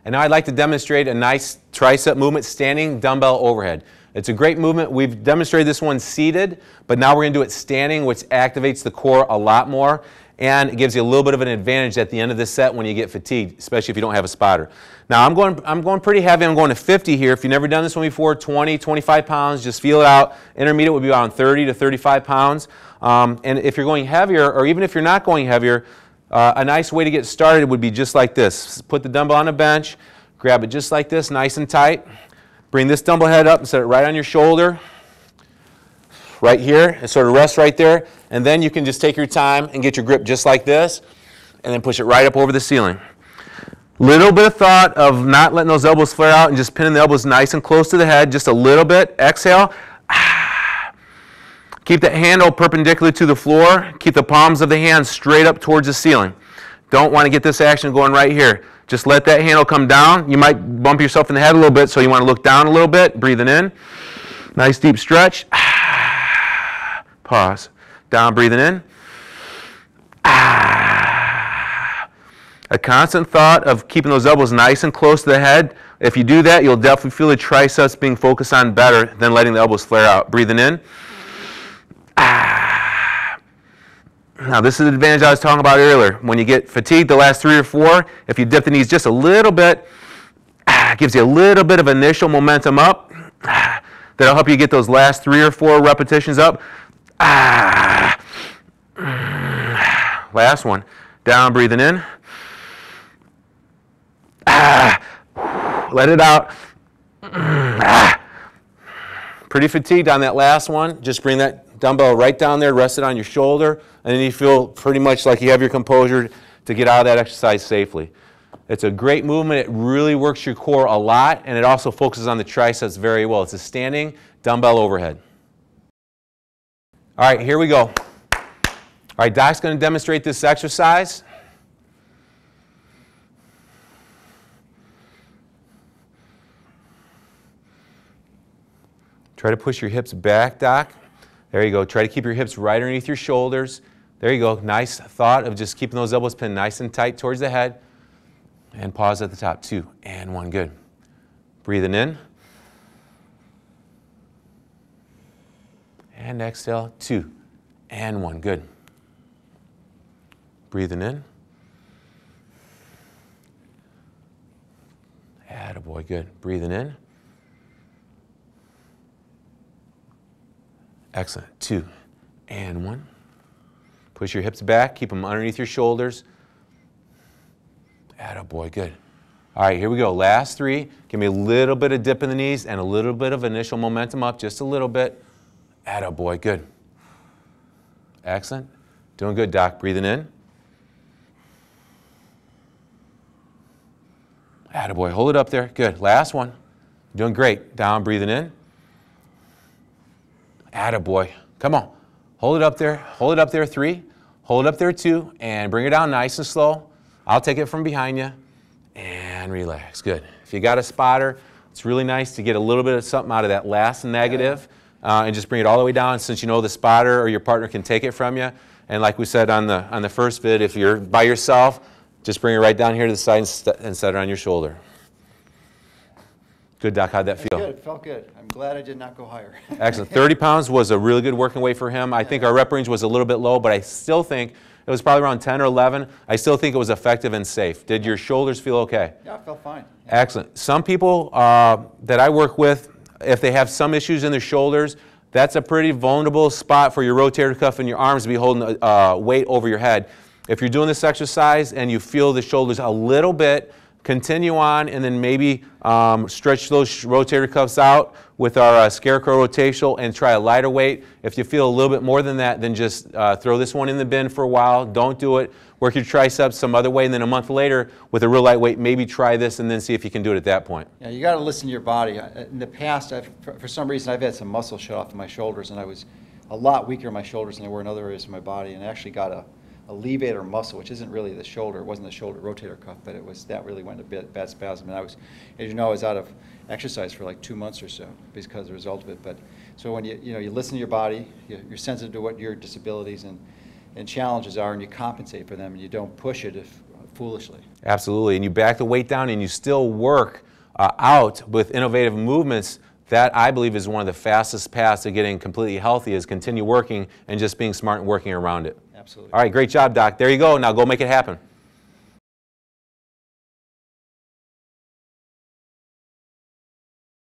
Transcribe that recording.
And now I'd like to demonstrate a nice tricep movement, standing dumbbell overhead. It's a great movement. We've demonstrated this one seated, but now we're going to do it standing, which activates the core a lot more, and it gives you a little bit of an advantage at the end of this set when you get fatigued, especially if you don't have a spotter. Now I'm going pretty heavy. I'm going to 50 here. If you've never done this one before, 20, 25 pounds, just feel it out. Intermediate would be around 30 to 35 pounds. And if you're going heavier, or even if you're not going heavier, a nice way to get started would be just like this. Put the dumbbell on a bench, grab it just like this, nice and tight. Bring this dumbbell head up and set it right on your shoulder, right here, and sort of rest right there. And then you can just take your time and get your grip just like this, and then push it right up over the ceiling. Little bit of thought of not letting those elbows flare out and just pinning the elbows nice and close to the head, just a little bit. Exhale. Keep that handle perpendicular to the floor. Keep the palms of the hands straight up towards the ceiling. Don't want to get this action going right here. Just let that handle come down. You might bump yourself in the head a little bit, so you want to look down a little bit. Breathing in. Nice deep stretch. Pause. Down, breathing in. A constant thought of keeping those elbows nice and close to the head. If you do that, you'll definitely feel the triceps being focused on better than letting the elbows flare out. Breathing in. Now this is the advantage I was talking about earlier. When you get fatigued the last 3 or 4, if you dip the knees just a little bit, it gives you a little bit of initial momentum up. That'll help you get those last 3 or 4 repetitions up. Last one. Down, breathing in. Let it out. Pretty fatigued on that last one. Just bring that dumbbell right down there, rest it on your shoulder, and then you feel pretty much like you have your composure to get out of that exercise safely. It's a great movement. It really works your core a lot, and it also focuses on the triceps very well. It's a standing dumbbell overhead. All right, here we go. All right, Doc's going to demonstrate this exercise. Try to push your hips back, Doc. There you go. Try to keep your hips right underneath your shoulders. There you go. Nice thought of just keeping those elbows pinned nice and tight towards the head. And pause at the top. 2 and 1. Good. Breathing in. And exhale. 2 and 1. Good. Breathing in. Attaboy. Good. Breathing in. Excellent. 2 and 1. Push your hips back. Keep them underneath your shoulders. Attaboy. Good. All right, here we go. Last 3. Give me a little bit of dip in the knees and a little bit of initial momentum up. Just a little bit. Attaboy. Good. Excellent. Doing good, Doc. Breathing in. Attaboy. Hold it up there. Good. Last one. Doing great. Down. Breathing in. Attaboy. Come on. Hold it up there. Hold it up there. 3. Hold it up there. 2. And bring it down nice and slow. I'll take it from behind you. And relax. Good. If you got a spotter, it's really nice to get a little bit of something out of that last negative and just bring it all the way down, since you know the spotter or your partner can take it from you. And like we said on the first vid, if you're by yourself, just bring it right down here to the side and set it on your shoulder. Good, Doc. How'd that feel? Good. It felt good. I'm glad I did not go higher. Excellent. 30 pounds was a really good working weight for him. I think our rep range was a little bit low, but I still think it was probably around 10 or 11. I still think it was effective and safe. Did your shoulders feel okay? Yeah, it felt fine. Excellent. Some people that I work with, if they have some issues in their shoulders, that's a pretty vulnerable spot for your rotator cuff and your arms to be holding weight over your head. If you're doing this exercise and you feel the shoulders a little bit, continue on, and then maybe stretch those rotator cuffs out with our scarecrow rotational and try a lighter weight. If you feel a little bit more than that, then just throw this one in the bin for a while. Don't do it. Work your triceps some other way, and then a month later, with a real light weight, maybe try this and then see if you can do it at that point. Yeah, you got to listen to your body. In the past, for some reason, I've had some muscle shut off in my shoulders, and I was a lot weaker in my shoulders than I were in other areas of my body, and I actually got a levator muscle, which isn't really the shoulder. It wasn't the shoulder rotator cuff, but it was that really went into bad spasm. And I was, as you know, I was out of exercise for like 2 months or so because of the result of it. But so when you listen to your body, you're sensitive to what your disabilities and challenges are, and you compensate for them, and you don't push it foolishly. Absolutely, and you back the weight down and you still work out with innovative movements. That, I believe, is one of the fastest paths to getting completely healthy, is continue working and just being smart and working around it. Absolutely. All right, great job, Doc. There you go. Now go make it happen.